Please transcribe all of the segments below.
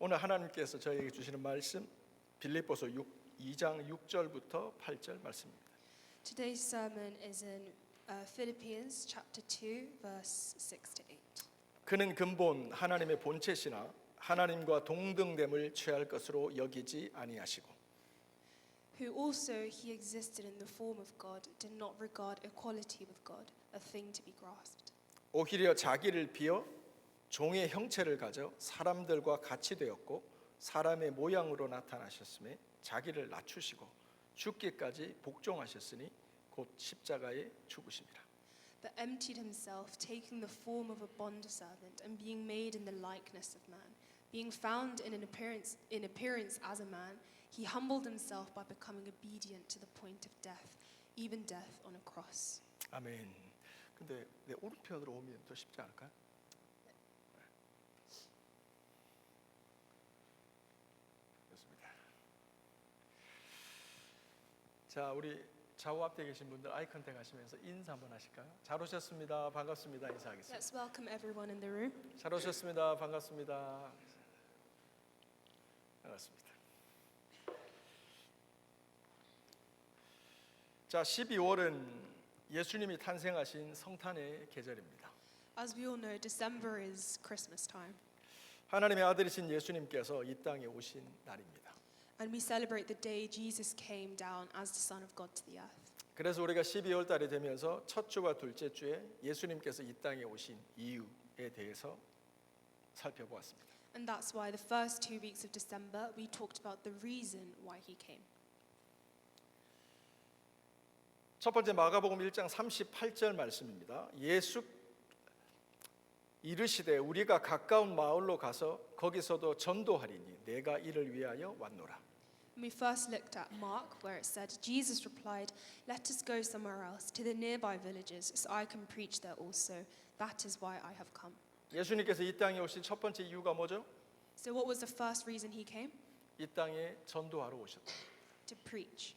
오늘 하나님께서 저희에게 주시는 말씀 빌립보서 2장 6절부터 8절 말씀입니다. Today's sermon is in Philippians chapter 2 verse 6 to 8. 그는 근본 하나님의 본체시나 하나님과 동등됨을 취할 것으로 여기지 아니하시고 Who also he existed in the form of God, did not regard equality with God a thing to be grasped. 오히려 자기를 비어 종의 형체를 가져 사람들과 같이 되었고 사람의 모양으로 나타나셨음에 자기를 낮추시고 죽기까지 복종하셨으니 곧 십자가에 죽으심이라. But emptied himself, taking the form of a bondservant and being made in the likeness of man. Being found in appearance as a man, he humbled himself by becoming obedient to the point of death, even death on a cross. 아멘. 근데 내 오른편으로 오면 더 쉽지 않을까요? 좋습니다. 자, 우리 좌우 앞에 계신 분들 아이 컨택 하시면서 인사 한번 하실까요? 잘 오셨습니다. 반갑습니다. 인사하겠습니다. Let's welcome everyone in the room. 잘 오셨습니다. 반갑습니다. 반갑습니다. 자, 12월은 예수님이 탄생하신 성탄의 계절입니다. As we all know, December is Christmas time. 하나님의 아들이신 예수님께서 이 땅에 오신 날입니다. And we celebrate the day Jesus came down as the Son of God to the earth. 그래서 우리가 12월 달이 되면서 첫 주와 둘째 주에 예수님께서 이 땅에 오신 이유에 대해서 살펴보았습니다. And that's why the first 2 weeks of December we talked about the reason why he came. 첫 번째 마가복음 1장 38절 말씀입니다. 예수 이르시되 우리가 가까운 마을로 가서 거기서도 전도하리니 내가 이를 위하여 왔노라. And we first looked at Mark where it said, Jesus replied, let us go somewhere else to the nearby villages so I can preach there also. That is why I have come. 예수님께서 이 땅에 오신 첫 번째 이유가 뭐죠? So what was the first reason he came? 이 땅에 전도하러 오셨다. To preach.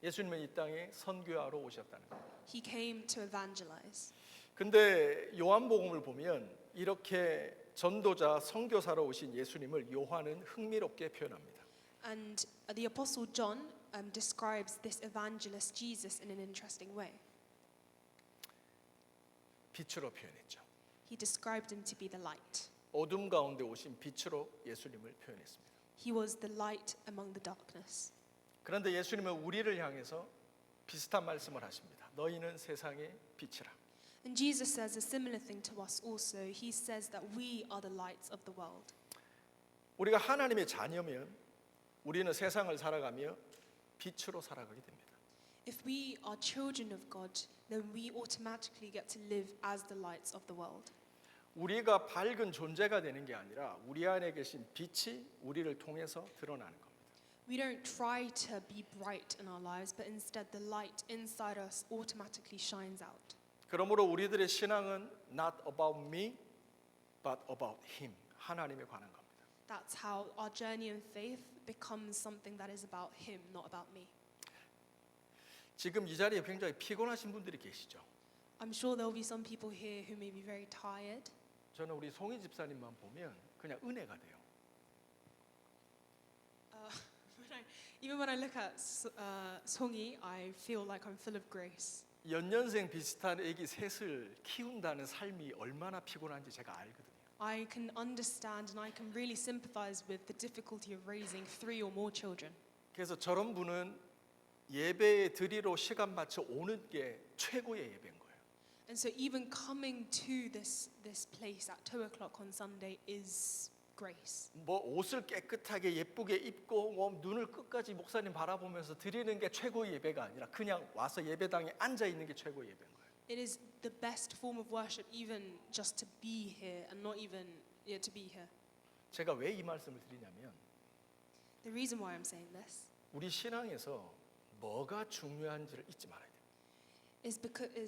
예수님은 이 땅에 선교하러 오셨다는 거예요. He came to evangelize. 근데 요한복음을 보면 이렇게 전도자 선교사로 오신 예수님을 요한은 흥미롭게 표현합니다. And the Apostle John describes this evangelist Jesus in an interesting way. 빛으로 표현했죠. He described him to be the light. 어둠 가운데 오신 빛으로 예수님을 표현했습니다. He was the light among the darkness. 그런데 예수님은 우리를 향해서 비슷한 말씀을 하십니다. 너희는 세상의 빛이라. And Jesus says a similar thing to us also. He says that we are the lights of the world. 우리가 하나님의 자녀면 우리는 세상을 살아가며 빛으로 살아가게 됩니다. If we are children of God, then we automatically get to live as the lights of the world. 우리가 밝은 존재가 되는 게 아니라 우리 안에 계신 빛이 우리를 통해서 드러나는 겁니다. We don't try to be bright in our lives, but instead the light inside us automatically shines out. 그러므로 우리들의 신앙은 not about me, but about Him. 하나님에 관한 겁니다. That's how our journey in faith becomes something that is about Him, not about me. 지금 이 자리에 굉장히 피곤하신 분들이 계시죠. I'm sure there will be some people here who may be very tired. 저는 우리 송희 집사님만 보면 그냥 은혜가 돼요. Even when I look at Songi, I feel like I'm full of grace. 연년생 비슷한 아기 셋을 키운다는 삶이 얼마나 피곤한지 제가 알거든요. I can understand and I can really sympathize with the difficulty of raising 3 or more children. 그래서 저런 분은 예배에 드리러 시간 맞춰 오는 게 최고의 예배인 거예요. And so even coming to this place at 2 o'clock on Sunday is grace. 뭐 옷을 깨끗하게 예쁘게 입고 눈을 끝까지 목사님 바라보면서 드리는 게 최고의 예배가 아니라 그냥 와서 예배당에 앉아 있는 게 최고의 예배인 거예요. It is the best form of worship even just to be here and not even to be here. 제가 왜 이 말씀을 드리냐면 The reason why I'm saying this 우리 신앙에서 뭐가 중요한지를 잊지 말아야 돼요. is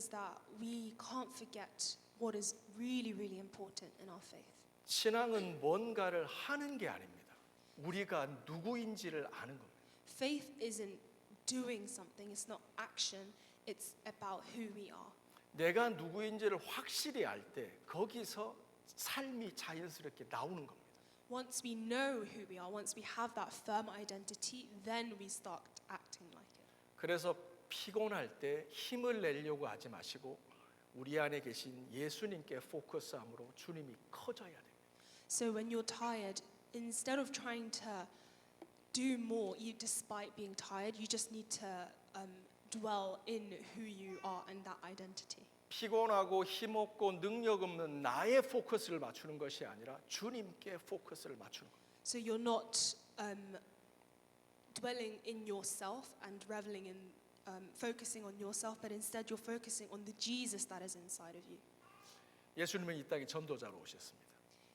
that we can't forget what is really, really important in our faith. 신앙은 뭔가를 하는 게 아닙니다. 우리가 누구인지를 아는 겁니다. Faith isn't doing something, it's not action, it's about who we are. 내가 누구인지를 확실히 알 때 거기서 삶이 자연스럽게 나오는 겁니다. Once we know who we are, once we have that firm identity, then we start acting like it. 그래서 피곤할 때 힘을 내려고 하지 마시고 우리 안에 계신 예수님께 포커스함으로 주님이 커져야 돼요. So when you're tired, instead of trying to do more, despite being tired, you just need to dwell in who you are and that identity. 피곤하고 힘없고 능력 없는 나의 포커스를 맞추는 것이 아니라 주님께 포커스를 맞추는 거예요. So you're not dwelling in yourself and reveling in focusing on yourself, but instead you're focusing on the Jesus that is inside of you. 예수님은 이 땅에 전도자로 오셨습니다.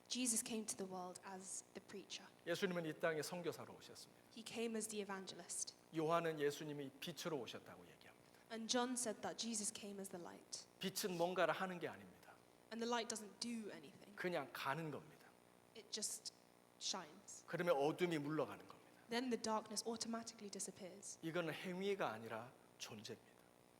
Jesus came to the world as the preacher. 예수님은 이 땅에 선교사로 오셨습니다. He came as the evangelist. 요한은 예수님이 빛으로 오셨다고 얘기합니다. And John said that Jesus came as the light. 빛은 뭔가를 하는 게 아닙니다. And the light doesn't do anything. 그냥 가는 겁니다. It just shines. 그러면 어둠이 물러가는 겁니다. Then the darkness automatically disappears. 이거는 행위가 아니라 존재입니다.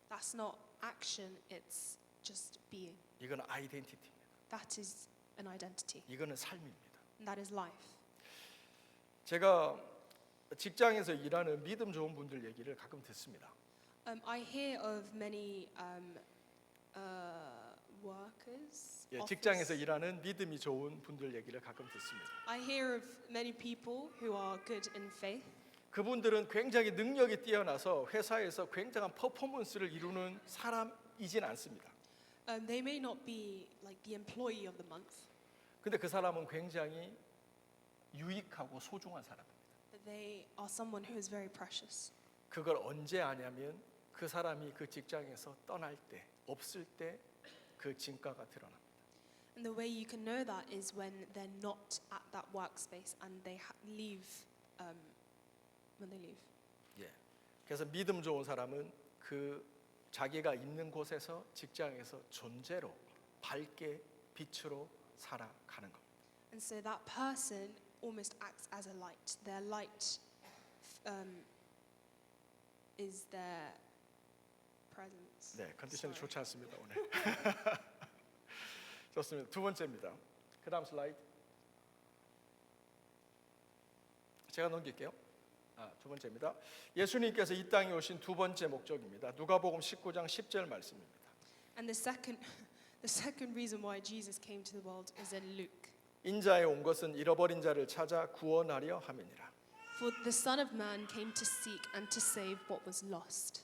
That's not action, it's just being. 이거는 아이덴티티입니다. That is an identity. 이거는 삶입니다. And that is life. 제가 직장에서 일하는 믿음 좋은 분들 얘기를 가끔 듣습니다. I hear of many workers. 예, office- 직장에서 일하는 믿음이 좋은 분들 얘기를 가끔 듣습니다. I hear of many people who are good in faith. 그분들은 굉장히 능력이 뛰어나서 회사에서 굉장한 퍼포먼스를 이루는 사람이진 않습니다. They may not be like the employee of the month, 근데 그 사람은 굉장히 유익하고 소중한 사람입니다. but they are someone who is very precious. 그걸 언제 아냐면 그 사람이 그 직장에서 떠날 때, 없을 때 그 진가가 드러납니다. And the way you can know that is when they're not at that workspace and they leave when they leave. 예. 그래서 믿음 좋은 사람은 그 자기가 있는 곳에서 직장에서 존재로 밝게 빛으로 살아가는 겁니다. And so that person almost acts as a light. Their light is their presence. 네, 컨디션이 Sorry. 좋지 않습니다 오늘. 좋습니다. 두 번째입니다. 그 다음 슬라이드. 제가 넘길게요. 두 번째입니다. 예수님께서 이 땅에 오신 두 번째 목적입니다. 누가복음 19장 10절 말씀입니다. And the second reason why Jesus came to the world is in Luke. 인자에 온 것은 잃어버린 자를 찾아 구원하려 함이니라. For the Son of Man came to seek and to save what was lost.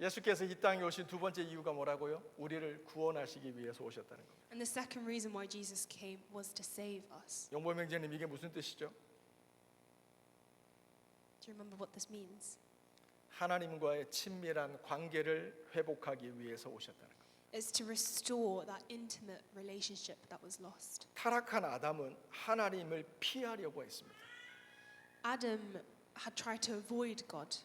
예수께서 이 땅에 오신 두 번째 이유가 뭐라고요? 우리를 구원하시기 위해서 오셨다는 겁니다. And the second reason why Jesus came was to save us. 용범 형제님 이게 무슨 뜻이죠? Do you remember what this means? 하나님과의 친밀한 관계를 회복하기 위해서 오셨다는 겁니다. It's to restore that intimate relationship that was lost. 타락한 아담은 하나님을 피하려고 했습니다. Adam had tried to avoid God.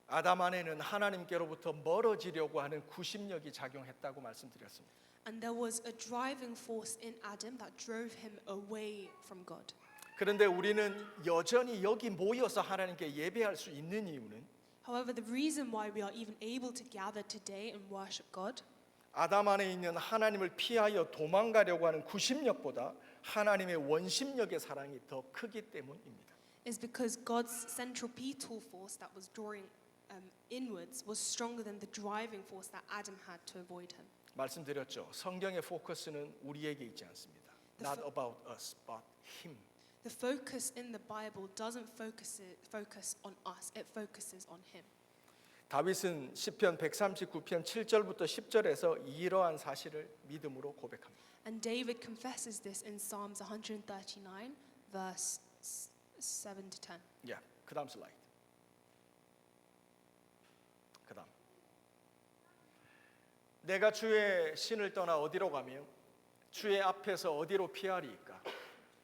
아담 안에는 하나님께로부터 멀어지려고 하는 구심력이 작용했다고 말씀드렸습니다. And there was a driving force in Adam that drove him away from God. 그런데 우리는 여전히 여기 모여서 하나님께 예배할 수 있는 이유는 However, the reason why we are even able to gather today and worship God 아담 안에 있는 하나님을 피하여 도망가려고 하는 구심력보다 하나님의 원심력의 사랑이 더 크기 때문입니다. is because God's centripetal force that was drawing inwards was stronger than the driving force that Adam had to avoid him. 말씀드렸죠. 성경의 포커스는 우리에게 있지 않습니다. Not about us, but Him. The focus in the Bible doesn't focus on us, it focuses on Him. 다윗은 시편 139편 7절부터 10절에서 이러한 사실을 믿음으로 고백합니다. And David confesses this in Psalms 139, verse 7 to 10. 예, 그다음 슬라이드. 그다음. 내가 주의 신을 떠나 어디로 가며 주의 앞에서 어디로 피하리이까?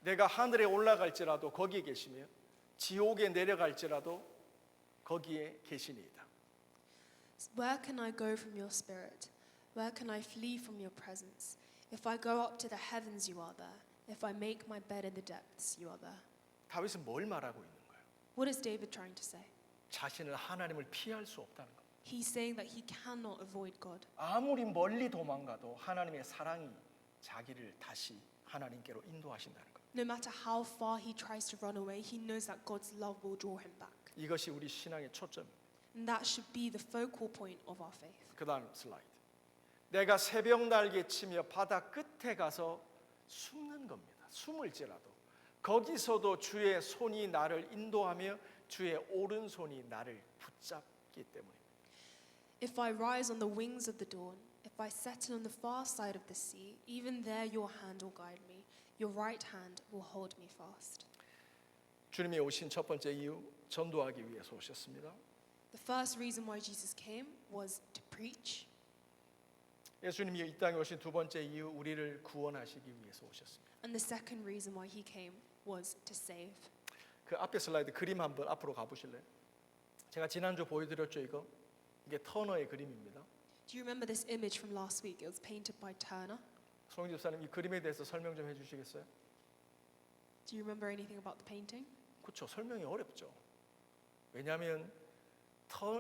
내가 하늘에 올라갈지라도 거기에 계시며 지옥에 내려갈지라도 거기에 계시니이다. Where can I go from your spirit? Where can I flee from your presence? If I go up to the heavens, you are there. If I make my bed in the depths, you are there. 다윗은 뭘 말하고 있는 거예요? What is David trying to say? 자신을 하나님을 피할 수 없다는 겁니다. He's saying that he cannot avoid God. 아무리 멀리 도망가도 하나님의 사랑이 자기를 다시 하나님께로 인도하신다는 겁니다. No matter how far he tries to run away, he knows that God's love will draw him back. 이것이 우리 신앙의 초점입니다. And that should be the focal point of our faith. 그 다음 슬라이드. 내가 새벽 날개 치며 바다 끝에 가서 숨는 겁니다. 숨을지라도 거기서도 주의 손이 나를 인도하며 주의 오른손이 나를 붙잡기 때문입니다. If I rise on the wings of the dawn, if I settle on the far side of the sea, even there your hand will guide me. Your right hand will hold me fast. 주님이 오신 첫 번째 이유, 전도하기 위해서 오셨습니다. The first reason why Jesus came was to preach. 예수님이 이 땅에 오신 두 번째 이유, 우리를 구원하시기 위해서 오셨습니다. And the second reason why he came was to save. 그 앞에 슬라이드 그림 한번 앞으로 가보실래요? 제가 지난주 보여드렸죠 이거? 이게 터너의 그림입니다. Do you remember this image from last week? It was painted by Turner. 송영 집사님 이 그림에 대해서 설명 좀 해주시겠어요? Do you remember anything about the painting? 그렇죠. 설명이 어렵죠. 왜냐하면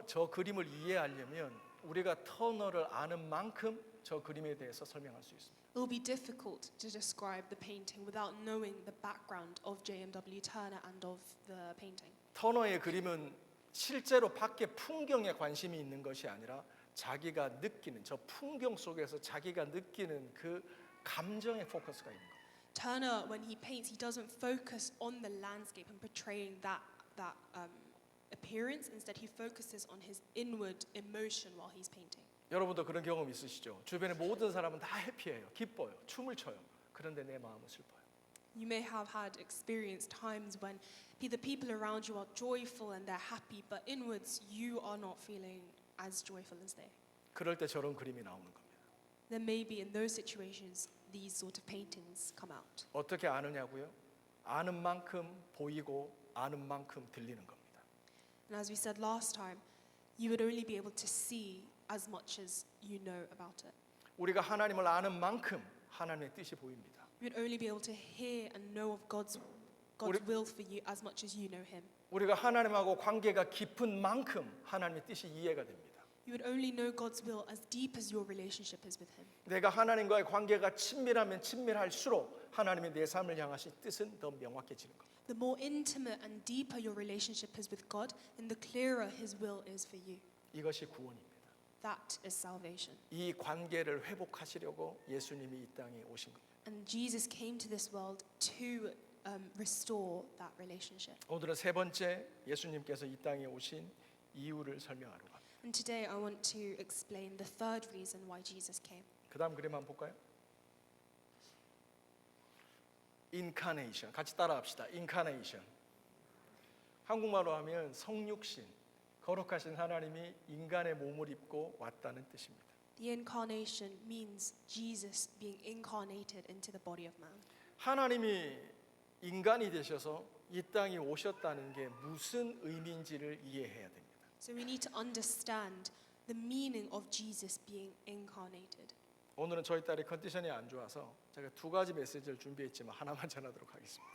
저 그림을 이해하려면 우리가 터너를 아는 만큼 저 그림에 대해서 설명할 수 있습니다. It will be difficult to describe the painting without knowing the background of J.M.W. Turner and of the painting. 터너의 그림은 실제로 밖에 풍경에 관심이 있는 것이 아니라 자기가 느끼는 저 풍경 속에서 자기가 느끼는 그 감정에 포커스가 있는 거예요. Turner, when he paints, he doesn't focus on the landscape and portraying that appearance. Instead, he focuses on his inward emotion while he's painting. 여러분도 그런 경험 있으시죠? 주변의 모든 사람은 다 해피해요, 기뻐요, 춤을 춰요. 그런데 내 마음은 슬퍼요. You may have had experienced times when the people around you are joyful and they're happy, but inwards you are not feeling as joyful as they. 그럴 때 저런 그림이 나오는 겁니다. Then maybe in those situations, these sort of paintings come out. 어떻게 아느냐고요? 아는 만큼 보이고 아는 만큼 들리는 겁니다. And as we said last time, you would only be able to see as much as you know about it. 우리가 하나님을 아는 만큼 하나님의 뜻이 보입니다. You would only be able to hear and know of God's will for you as much as you know Him. 우리가 하나님하고 관계가 깊은 만큼 하나님의 뜻이 이해가 됩니다. You would only know God's will as deep as your relationship is with Him. 내가 하나님과의 관계가 친밀하면 친밀할수록 하나님의 내 삶을 향하신 뜻은 더 명확해지는 겁니다. The more intimate and deeper your relationship is with God, then the clearer His will is for you. 이것이 구원입니다. That is salvation. 이 관계를 회복하시려고 예수님이 이 땅에 오신 겁니다. And Jesus came to this world to restore that relationship. 오늘은 세 번째 예수님께서 이 땅에 오신 이유를 설명하러 갑니다. And today I want to explain the third reason why Jesus came. 그 다음 그림 한번 볼까요? 인카네이션 같이 따라합시다. 인카네이션 한국말로 하면 성육신 거룩하신 하나님이 인간의 몸을 입고 왔다는 뜻입니다. The incarnation means Jesus being incarnated into the body of man. 하나님이 인간이 되셔서 이 땅에 오셨다는 게 무슨 의미인지를 이해해야 됩니다. So we need to understand the meaning of Jesus being incarnated. 오늘은 저희 딸이 컨디션이 안 좋아서 제가 두 가지 메시지를 준비했지만 하나만 전하도록 하겠습니다.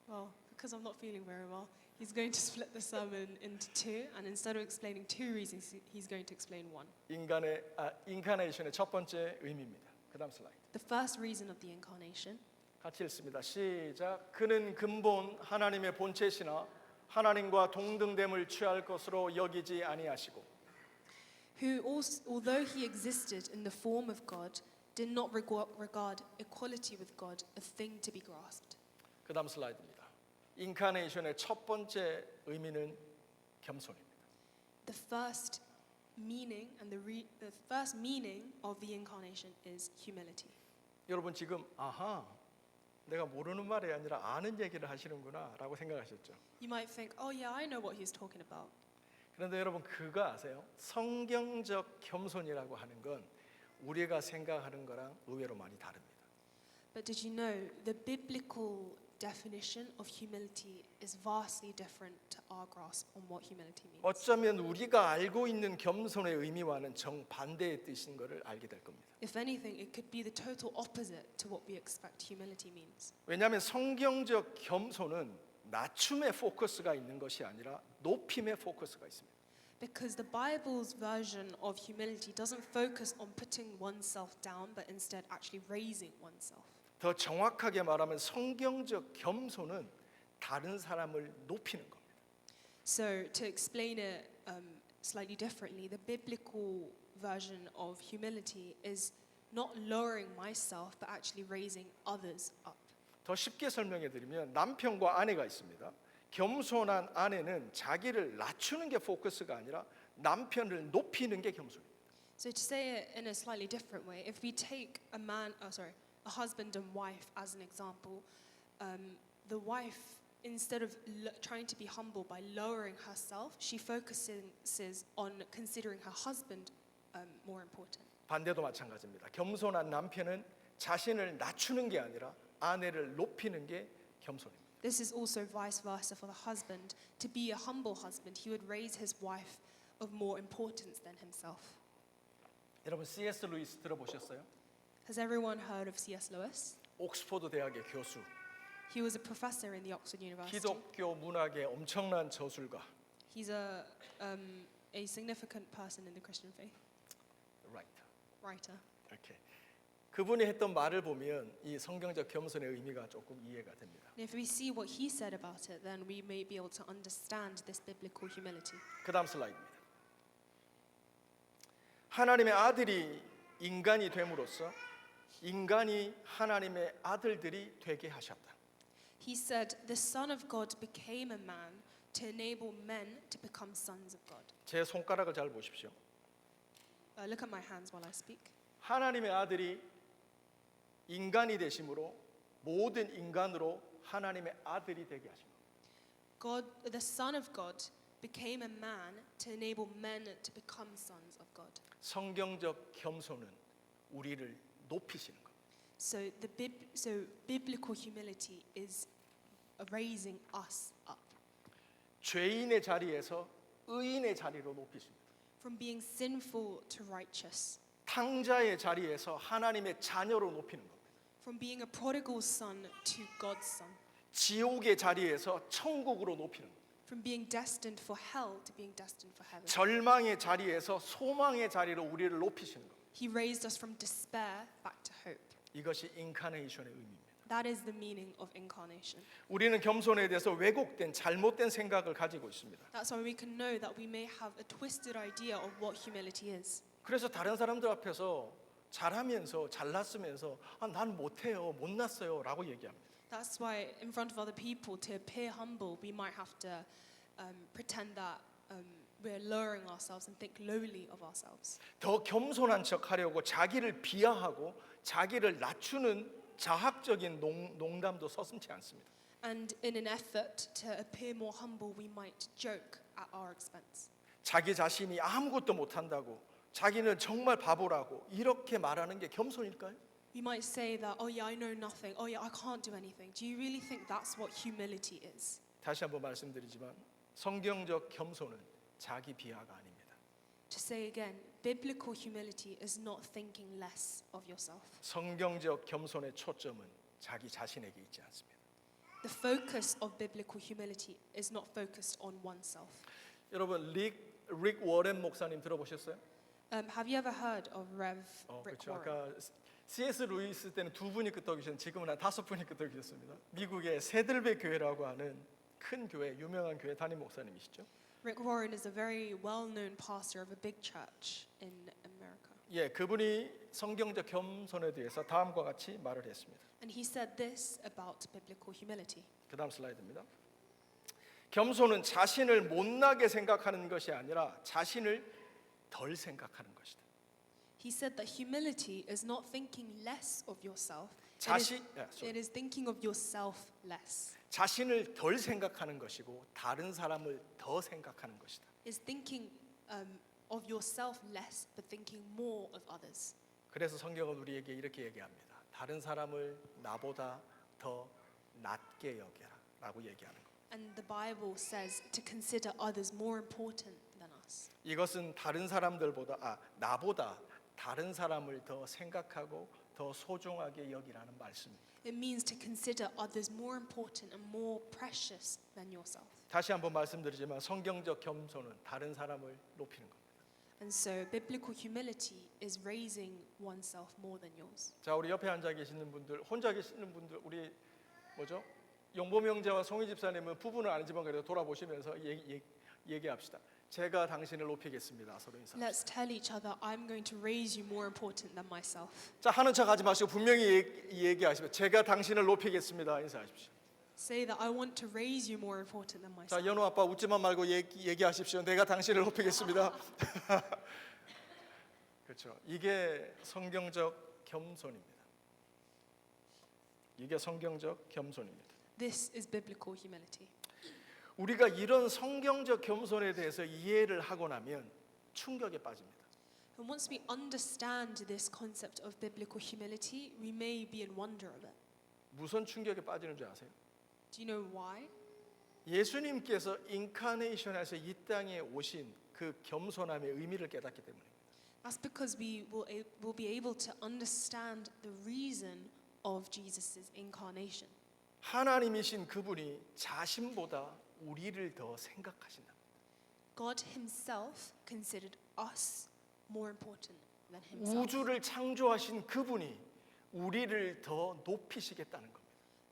Well, because I'm not feeling very well, he's going to split the sermon into two, and instead of explaining two reasons, he's going to explain one. 인카네이션의 첫 번째 의미입니다. 그다음 슬라이드. The first reason of the incarnation. 같이 읽습니다. 시작. 그는 근본 하나님의 본체시나 하나님과 동등됨을 취할 것으로 여기지 아니하시고 Who, although he existed in the form of God, did not regard equality with God a thing to be grasped. 그 다음 슬라이드입니다. 인카네이션의 첫 번째 의미는 겸손입니다. The first meaning and the first meaning of the incarnation is humility. 여러분 지금 내가 모르는 말이 아니라 아는 얘기를 하시는구나 라고 생각하셨죠. You might think, oh yeah, I know what he's talking about. 그런데 여러분 그거 아세요? 성경적 겸손이라고 하는 건 우리가 생각하는 거랑 의외로 많이 다릅니다. But did you know the biblical definition of humility is vastly different to our grasp on what humility means. 어쩌면 우리가 알고 있는 겸손의 의미와는 정반대의 뜻인 것을 알게 될 겁니다. If anything, it could be the total opposite to what we expect humility means. 왜냐하면 성경적 겸손은 낮춤에 포커스가 있는 것이 아니라 높임에 포커스가 있습니다. Because the Bible's version of humility doesn't focus on putting oneself down, but instead actually raising oneself. 더 정확하게 말하면 성경적 겸손은 다른 사람을 높이는 겁니다. So to explain it slightly differently, the biblical version of humility is not lowering myself, but actually raising others up. 더 쉽게 설명해 드리면 남편과 아내가 있습니다. 겸손한 아내는 자기를 낮추는 게 포커스가 아니라 남편을 높이는 게 겸손입니다. So to say it in a slightly different way, if we take a husband and wife as an example, the wife, instead of trying to be humble by lowering herself, she focuses on considering her husband more important. 반대도 마찬가지입니다. 겸손한 남편은 자신을 낮추는 게 아니라 아내를 높이는 게 겸손입니다. This is also vice versa for the husband. To be a humble husband, he would raise his wife of more importance than himself. 여러분 C.S. 루이스 들어보셨어요? Has everyone heard of C.S. Lewis? 옥스퍼드 대학의 교수, He was a professor in the Oxford University. 기독교 문학의 엄청난 저술가. He's a significant person in the Christian faith, Right. writer. 이렇게 그분이 했던 말을 보면 이 성경적 겸손의 의미가 조금 이해가 됩니다. And if we see what he said about it, then we may be able to understand this biblical humility. 그다음 슬라이드입니다. 하나님의 아들이 인간이 됨으로써 인간이 하나님의 아들들이 되게 하셨다. He said, "The Son of God became a man to enable men to become sons of God." 제 손가락을 잘 보십시오. Look at my hands while I speak. 하나님의 아들이 인간이 되심으로 모든 인간으로 하나님의 아들이 되게 하신 겁니다. God, the Son of God, became a man to enable men to become sons of God. 성경적 겸손은 우리를 높이시는 겁니다. So biblical humility is raising us up 죄인의 자리에서 의인의 자리로 높이십니다. from being sinful to righteous, 탕자의 자리에서 하나님의 자녀로 높이는 겁니다. from being a prodigal son to God's son, 지옥의 자리에서 천국으로 높이는 겁니다. from being destined for hell to being destined for heaven. 절망의 자리에서 소망의 자리로 우리를 높이시는 겁니다. He raised us from despair back to hope. 이것이 인카네이션의 의미입니다. That is the meaning of incarnation. 우리는 겸손에 대해서 왜곡된 잘못된 생각을 가지고 있습니다. That's why we can know that we may have a twisted idea of what humility is. 그래서 다른 사람들 앞에서 잘하면서 잘났으면서 난 못해요, 못났어요 라고 얘기합니다. That's why in front of other people, to appear humble, we might have to pretend that we're lowering ourselves and think lowly of ourselves. 더 겸손한 척 하려고 자기를 비하하고 자기를 낮추는 자학적인 농담도 서슴지 않습니다. And in an effort to appear more humble, we might joke at our expense. 자기 자신이 아무것도 못한다고 자기는 정말 바보라고 이렇게 말하는 게 겸손일까요? We might say that, oh yeah, I know nothing. Oh yeah, I can't do anything. Do you really think that's what humility is? 다시 한번 말씀드리지만 성경적 겸손은 자기 비하가 아닙니다. To say again, biblical humility is not thinking less of yourself. 성경적 겸손의 초점은 자기 자신에게 있지 않습니다. The focus of biblical humility is not focused on oneself. 여러분 릭 워렌 목사님 들어보셨어요? Have you ever heard of Rev Rick 그렇죠. Warren? 아까 C.S. 루이스 때는 2분이 끄떡이셨는데 지금은 한 5분이 끄떡이셨습니다. 미국의 세들베 교회라고 하는 큰 교회, 유명한 교회 담임 목사님이시죠. Rick Warren is a very well-known pastor of a big church in America. 예, 그분이 성경적 겸손에 대해서 다음과 같이 말을 했습니다. And he said this about biblical humility. 그다음 슬라이드입니다. 겸손은 자신을 못나게 생각하는 것이 아니라 자신을 덜 생각하는 것이다. He said that humility is not thinking less of yourself. It is thinking of yourself less. 자신을 덜 생각하는 것이고 다른 사람을 더 생각하는 것이다. Is thinking of yourself less, but thinking more of others. 그래서 성경은 우리에게 이렇게 얘기합니다. 다른 사람을 나보다 더 낮게 여겨라라고 얘기하는 것. And the Bible says to consider others more important than us. 이것은 다른 사람들보다 나보다 다른 사람을 더 생각하고 더 소중하게 여기라는 말씀입니다. It means to consider others more important and more precious than yourself. 다시 한번 말씀드리지만 성경적 겸손은 다른 사람을 높이는 겁니다. And so biblical humility is raising oneself more than yours. 자, 우리 옆에 앉아 계시는 분들, 혼자 계시는 분들, 우리 뭐죠? 용범 형제와 송희 집사님은 부부는 아니지만 그래도 돌아보시면서 얘기합시다. 제가 당신을 높이겠습니다. 서로 인사. Let's tell each other, I'm going to raise you more important than myself. 자, 하는 척하지 마시고 분명히 얘기하시면 제가 당신을 높이겠습니다. 인사하십시오. Say that I want to raise you more important than 자, myself. 연우 아빠 웃지만 말고 얘기하십시오. 내가 당신을 높이겠습니다. 그렇죠. 이게 성경적 겸손입니다. 이게 성경적 겸손입니다. This is biblical humility. 우리가 이런 성경적 겸손에 대해서 이해를 하고 나면 충격에 빠집니다. And once we understand this concept of biblical humility, we may be in wonder of it. 무슨 충격에 빠지는 줄 아세요? Do you know why? 예수님께서 인카네이션에서 이 땅에 오신 그 겸손함의 의미를 깨닫기 때문입니다. That's because we will be able to understand the reason of Jesus' incarnation. 하나님이신 그분이 자신보다 우리를 더 생각하신다. God himself considered us more important than himself. 우주를 창조하신 그분이 우리를 더 높이시겠다는 겁니다.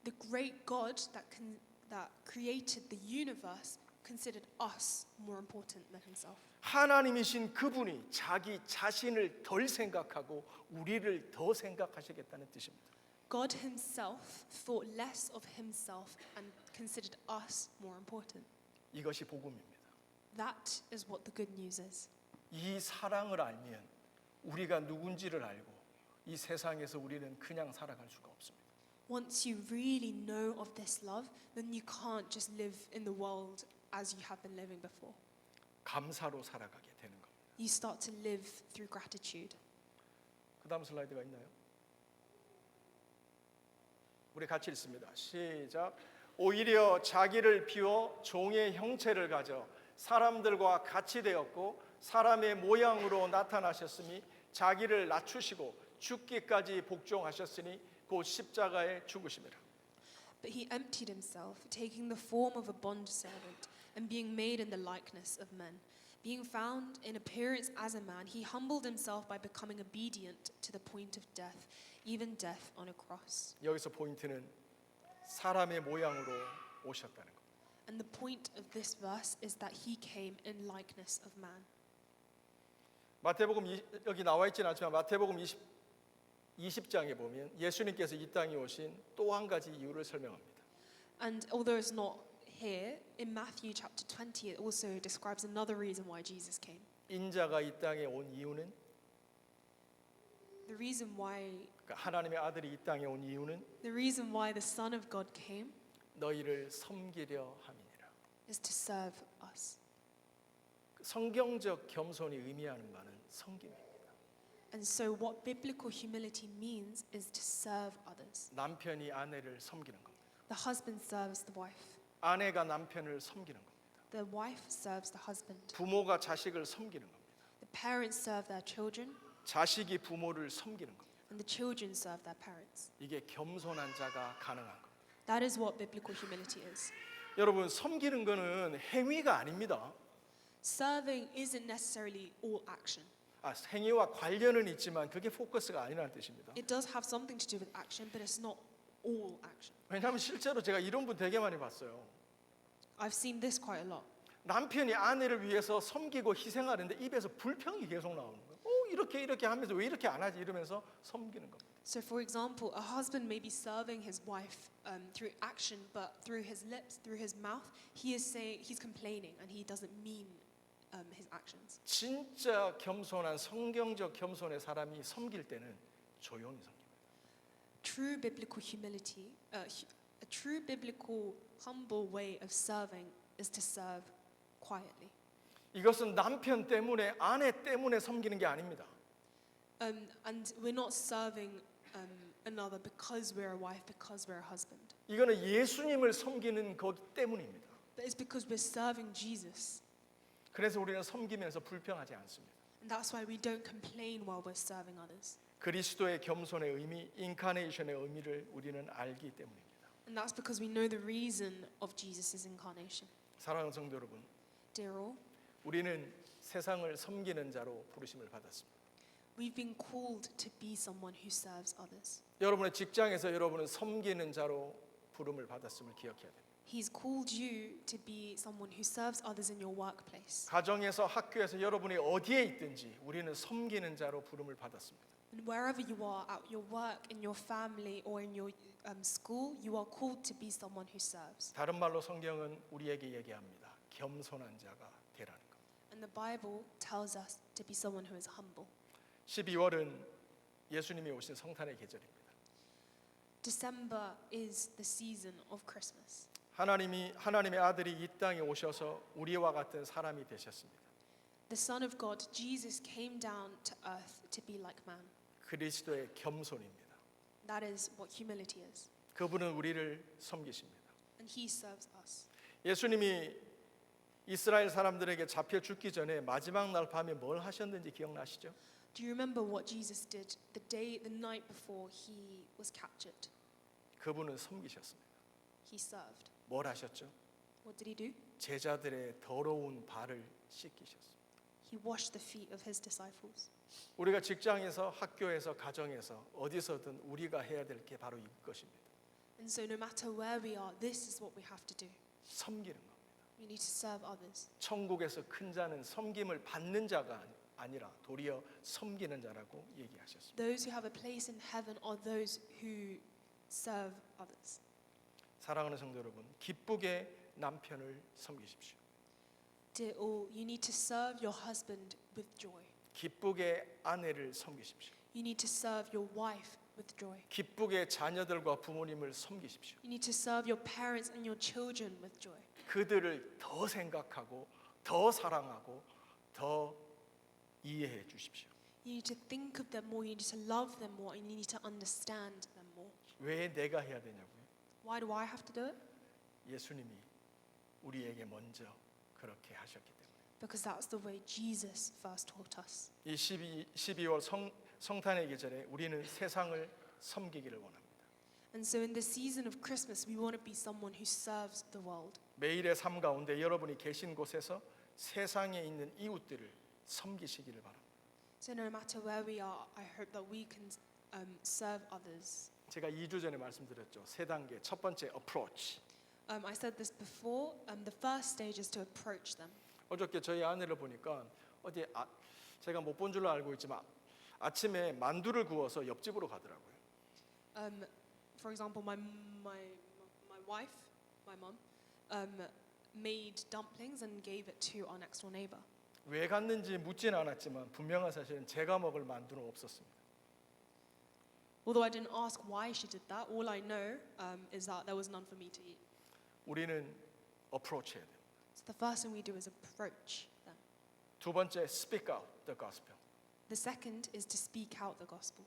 The great God that created the universe considered us more important than himself. 하나님이신 그분이 자기 자신을 덜 생각하고 우리를 더 생각하시겠다는 뜻입니다. God himself thought less of himself and considered us more important. 이것이 복음입니다. That is what the good news is. 이 사랑을 알면 우리가 누군지를 알고 이 세상에서 우리는 그냥 살아갈 수가 없습니다. Once you really know of this love, then you can't just live in the world as you have been living before. 감사로 살아가게 되는 겁니다. You start to live through gratitude. 그 다음 슬라이드가 있나요? 우리 같이 읽습니다. 시작. 오히려 자기를 비워 종의 형체를 가져 사람들과 같이 되었고 사람의 모양으로 나타나셨으니 자기를 낮추시고 죽기까지 복종하셨으니 곧 십자가에 죽으심이라. But he emptied himself, taking the form of a bondservant and being made in the likeness of men. Being found in appearance as a man, he humbled himself by becoming obedient to the point of death, even death on a cross. 여기서 포인트는 사람의 모양으로 오셨다는 것. And the point of this verse is that he came in likeness of man. 마태복음 여기 나와 있지는 않지만 마태복음 20장에 보면 예수님께서 이 땅에 오신 또 한 가지 이유를 설명합니다. And although it's not here, in Matthew chapter 20 it also describes another reason why Jesus came. 인자가 이 땅에 온 이유는 The reason why 그러니까 하나님의 아들이 이 땅에 온 이유는 the Son of God came 너희를 섬기려 함이니라. is to serve us. 성경적 겸손이 의미하는 바는 섬김입니다. And so what biblical humility means is to serve others. 남편이 아내를 섬기는 겁니다. The husband serves the wife. 아내가 남편을 섬기는 겁니다. The wife serves the husband. 부모가 자식을 섬기는 겁니다. The parents serve their children, 자식이 부모를 섬기는 겁니다. and the children serve their parents. 이게 겸손한 자가 가능한 겁니다. That is what biblical humility is. 여러분, 섬기는 거는 행위가 아닙니다. Serving isn't necessarily all action. 행위와 관련은 있지만 그게 포커스가 아니라는 뜻입니다. It does have something to do with action, but it's not all action. 왜냐하면 실제로 제가 이런 분 되게 많이 봤어요. I've seen this quite a lot. 남편이 아내를 위해서 섬기고 희생하는데 입에서 불평이 계속 나오는 거예요. 이렇게 하면서 왜 이렇게 안 하지 이러면서 섬기는 겁니다. So, for example, a husband may be serving his wife through action, but through his lips, through his mouth, he's complaining, and he doesn't mean his actions. 진짜 겸손한 성경적 겸손의 사람이 섬길 때는 조용히 섬깁니다. True biblical humility, a true biblical humble way of serving is to serve quietly. 이것은 남편 때문에 아내 때문에 섬기는 게 아닙니다. And we're not serving another because we're a wife, because we're a husband. 이거는 예수님을 섬기는 것 때문입니다. But it's because we're serving Jesus. 그래서 우리는 섬기면서 불평하지 않습니다. And that's why we don't complain while we're serving others. 그리스도의 겸손의 의미, 인카네이션의 의미를 우리는 알기 때문입니다. And that's because we know the reason of Jesus' incarnation. 사랑하는 성도 여러분, Dear all, 우리는 세상을 섬기는 자로 부르심을 받았습니다. We've been called to be someone who serves others. 여러분의 직장에서 여러분은 섬기는 자로 부름을 받았음을 기억해야 됩니다. He's called you to be someone who serves others in your workplace. 가정에서 학교에서 여러분이 어디에 있든지 우리는 섬기는 자로 부름을 받았습니다. And wherever you are, at your work, in your family, or in your school, you are called to be someone who serves. 다른 말로 성경은 우리에게 얘기합니다. 겸손한 자가 되라는 것. And the Bible tells us to be someone who is humble. 12월은 예수님이 오신 성탄의 계절입니다. December is the season of Christmas. 하나님의 아들이 이 땅에 오셔서 우리와 같은 사람이 되셨습니다. The Son of God, Jesus, came down to earth to be like man. 그리스도의 겸손입니다. That is what humility is. 그분은 우리를 섬기십니다. And he serves us. 예수님이 이스라엘 사람들에게 잡혀 죽기 전에 마지막 날 밤에 뭘 하셨는지 기억나시죠? Do you remember what Jesus did the night before he was captured? 그분은 섬기셨습니다. He served. 뭘 하셨죠? What did he do? 제자들의 더러운 발을 씻기셨습니다. He washed the feet of his disciples. 우리가 직장에서, 학교에서, 가정에서 어디서든 우리가 해야 될 게 바로 이것입니다. And so no matter where we are, this is what we have to do. 섬기는 겁니다. We need to serve others. 천국에서 큰 자는 섬김을 받는 자가 아니라 도리어 섬기는 자라고 얘기하셨습니다. Those who have a place in heaven are those who serve others. 사랑하는 성도 여러분, 기쁘게 남편을 섬기십시오. Dear all, you need to serve your husband with joy. 기쁘게 아내를 섬기십시오. You need to serve your wife with joy. 기쁘게 자녀들과 부모님을 섬기십시오. You need to serve your parents and your children with joy. 그들을 더 생각하고 더 사랑하고 더 이해해 주십시오. You need to think of them more, you need to love them more, and you need to understand them more. 왜 내가 해야 되냐고요? Why do I have to do it? 예수님이 우리에게 먼저 그렇게 하셨기 때문에. Because that's the way Jesus first taught us. 이 12월 성탄의 계절에 우리는 세상을 섬기기를 원합니다. And so in the season of Christmas, we want to be someone who serves the world. 매일의 삶 가운데 여러분이 계신 곳에서 세상에 있는 이웃들을 섬기시기를 바랍니다. So no matter where we are, I hope that we can serve others. 제가 2주 전에 말씀드렸죠. 세 단계. 첫 번째 approach. I said this before. The first stage is to approach them. 어저께 저희 아내를 보니까 제가 못 본 줄로 알고 있지만 아침에 만두를 구워서 옆집으로 가더라고요. For example, my wife, my mom, made dumplings and gave it to our next door neighbor. 왜 갔는지 묻지는 않았지만 분명한 사실은 제가 먹을 만두는 없었습니다. Although I didn't ask why she did that, all I know is that there was none for me to eat. 우리는 approach 해야 돼요. So the first thing we do is approach them. 두 번째 speak out the gospel. The second is to speak out the gospel.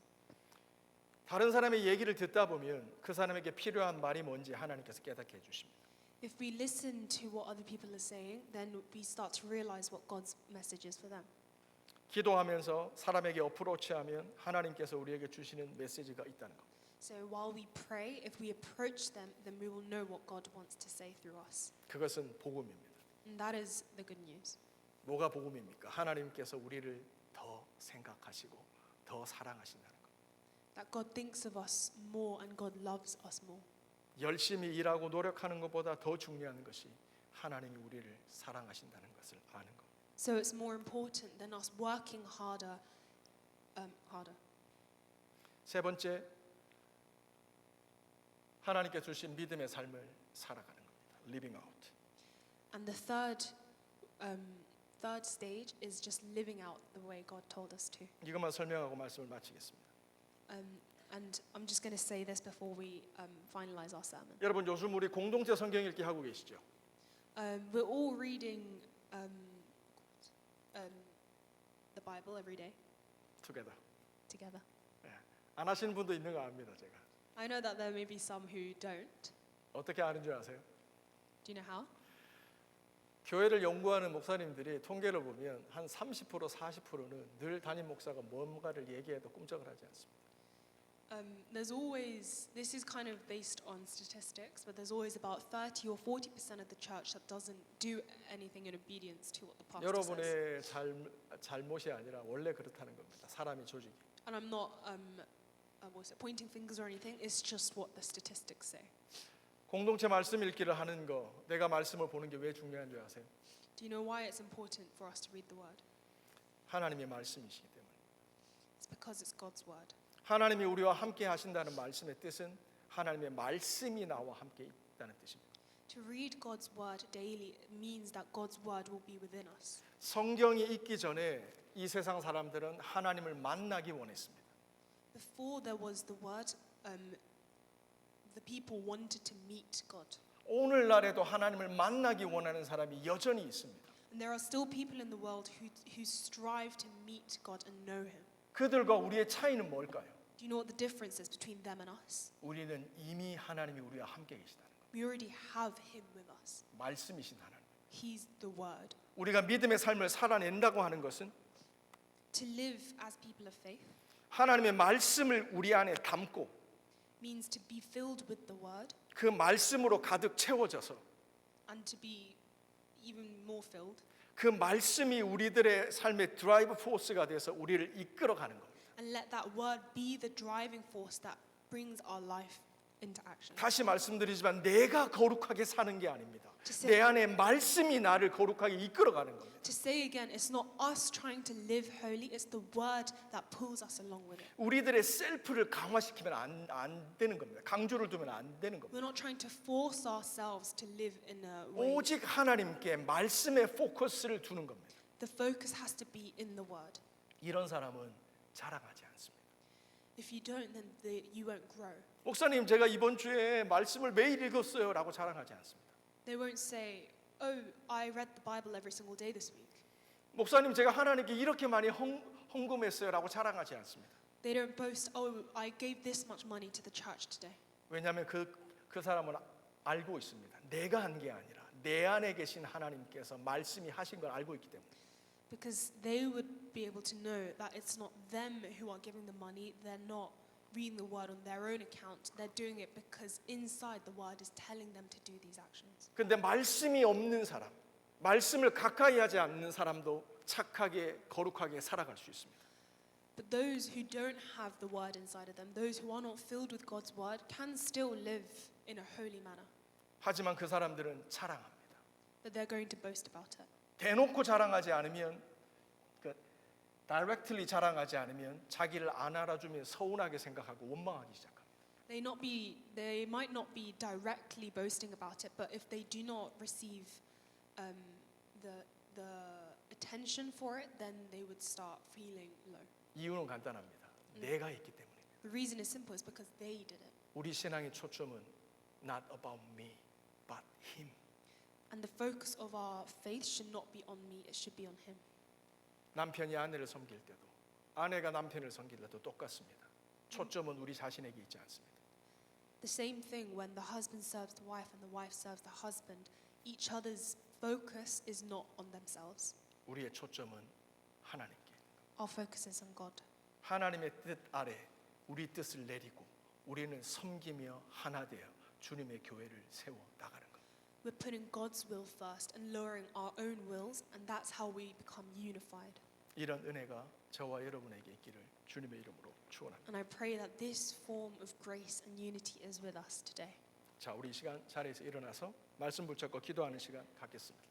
다른 사람의 얘기를 듣다 보면 그 사람에게 필요한 말이 뭔지 하나님께서 깨닫게 해주십니다. If we listen to what other people are saying, then we start to realize what God's message is for them. 기도하면서 사람에게 어프로치하면 하나님께서 우리에게 주시는 메시지가 있다는 것. So while we pray, if we approach them, then we will know what God wants to say through us. 그것은 복음입니다. And that is the good news. 뭐가 복음입니까? 하나님께서 우리를 더 생각하시고 더 사랑하신다는 것. That God thinks of us more and God loves us more. 열심히 일하고 노력하는 것보다 더 중요한 것이 하나님이 우리를 사랑하신다는 것을 아는 것. So it's more important than us working harder. 세 번째, 하나님께 주신 믿음의 삶을 살아가는 겁니다. Living out. And the third stage is just living out the way God told us to. 이것만 설명하고 말씀을 마치겠습니다. And I'm just going to say this before we finalize our sermon. 여러분 요즘 우리 공동체 성경 읽기 하고 계시죠? We're all reading the Bible every day Together. together. 안 하시는 분도 있는 거 압니다, 제가. I know that there may be some who don't. 어떻게 아는 줄 아세요? Do you know how? 교회를 연구하는 목사님들이 통계를 보면 한 30% 40%는 늘 담임 목사가 뭔가를 얘기해도 꿈쩍을 하지 않습니다. There's always, this is kind of based on statistics, but there's always about 30 or 40% of the church that doesn't do anything in obedience to what the pastor says. 여러분의 잘못이 아니라 원래 그렇다는 겁니다. 사람이 조직이. And I'm not pointing fingers or anything, it's just what the statistics say. 공동체 말씀 읽기를 하는 거, 내가 말씀을 보는 게 왜 중요한 줄 아세요? Do you know why it's important for us to read the word? 하나님의 말씀이시기 때문에. It's because it's God's word. 하나님이 우리와 함께 하신다는 말씀의 뜻은 하나님의 말씀이 나와 함께 있다는 뜻입니다. To read God's word daily means that God's word will be within us. 성경이 있기 전에 이 세상 사람들은 하나님을 만나기 원했습니다. Before there was the word, the people wanted to meet God. 오늘날에도 하나님을 만나기 원하는 사람이 여전히 있습니다. And there are still people in the world who strive to meet God and know Him. 그들과 우리의 차이는 뭘까요? Do you know what the difference is between them and us? 우리는 이미 하나님이 우리와 함께 계시다는 것. We already have Him with us. 말씀이신 하나님. He's the word. 우리가 믿음의 삶을 살아낸다고 하는 것은 To live as people of faith 하나님의 말씀을 우리 안에 담고 means to be filled with the word 그 말씀으로 가득 채워져서 and to be even more filled. 그 말씀이 우리들의 삶의 드라이브 포스가 돼서 우리를 이끌어가는 겁니다. And let that word be the driving force that brings our life into action. 다시 말씀드리지만 내가 거룩하게 사는 게 아닙니다. To 내 안에 말씀이 나를 거룩하게 이끌어가는 겁니다. To say again, it's not us trying to live holy, it's the word that pulls us along with it. 우리들의 셀프를 강화시키면 안 되는 겁니다. 강조를 두면 안 되는 겁니다. We're not trying to force ourselves to live in a way. 오직 하나님께 말씀의 포커스를 두는 겁니다. The focus has to be in the word. 이런 사람은 자랑하지 않습니다. If you don't, then you won't grow. 목사님, 제가 이번 주에 말씀을 매일 읽었어요라고 자랑하지 않습니다. They won't say, "Oh, I read the Bible every single day this week." 목사님, 제가 하나님께 이렇게 많이 헌금했어요라고 자랑하지 않습니다. They don't boast, "Oh, I gave this much money to the church today." 왜냐하면 그 사람은 알고 있습니다. 내가 한 게 아니라 내 안에 계신 하나님께서 말씀이 하신 걸 알고 있기 때문에. Because they would be able to know that it's not them who are giving the money, they're not reading the word on their own account, they're doing it because inside the word is telling them to do these actions. 근데 말씀이 없는 사람, 말씀을 가까이 하지 않는 사람도 착하게 거룩하게 살아갈 수 있습니다. But those who don't have the word inside of them, those who are not filled with God's word, can still live in a holy manner. 하지만 그 사람들은 자랑합니다. But they're going to boast about it. 대놓고 자랑하지 않으면, directly 자랑하지 않으면 자기를 안 알아주면 서운하게 생각하고 원망하기 시작합니다. They might not be directly boasting about it, but if they do not receive the attention for it, then they would start feeling low. 이유는 간단합니다. 내가 했기 때문입니다. The reason is simple, is because they did it. 우리 신앙의 초점은 not about me, but Him. And the focus of our faith should not be on me, it should be on Him. 남편이 아내를 섬길 때도 아내가 남편을 섬길 때도 똑같습니다. 초점은 우리 자신에게 있지 않습니다. The same thing when the husband serves the wife and the wife serves the husband. Each other's focus is not on themselves. 우리의 초점은 하나님께. Our focus is on God. 하나님의 뜻 아래 우리 뜻을 내리고 우리는 섬기며 하나 되어 주님의 교회를 세워 나가는 것. We're putting God's will first and lowering our own wills, and that's how we become unified. 이런 은혜가 저와 여러분에게 있기를 주님의 이름으로 축원합니다. And I pray that this form of grace and unity is with us today. 자, 우리 이 시간 자리에서 일어나서 말씀 붙잡고 기도하는 시간 갖겠습니다.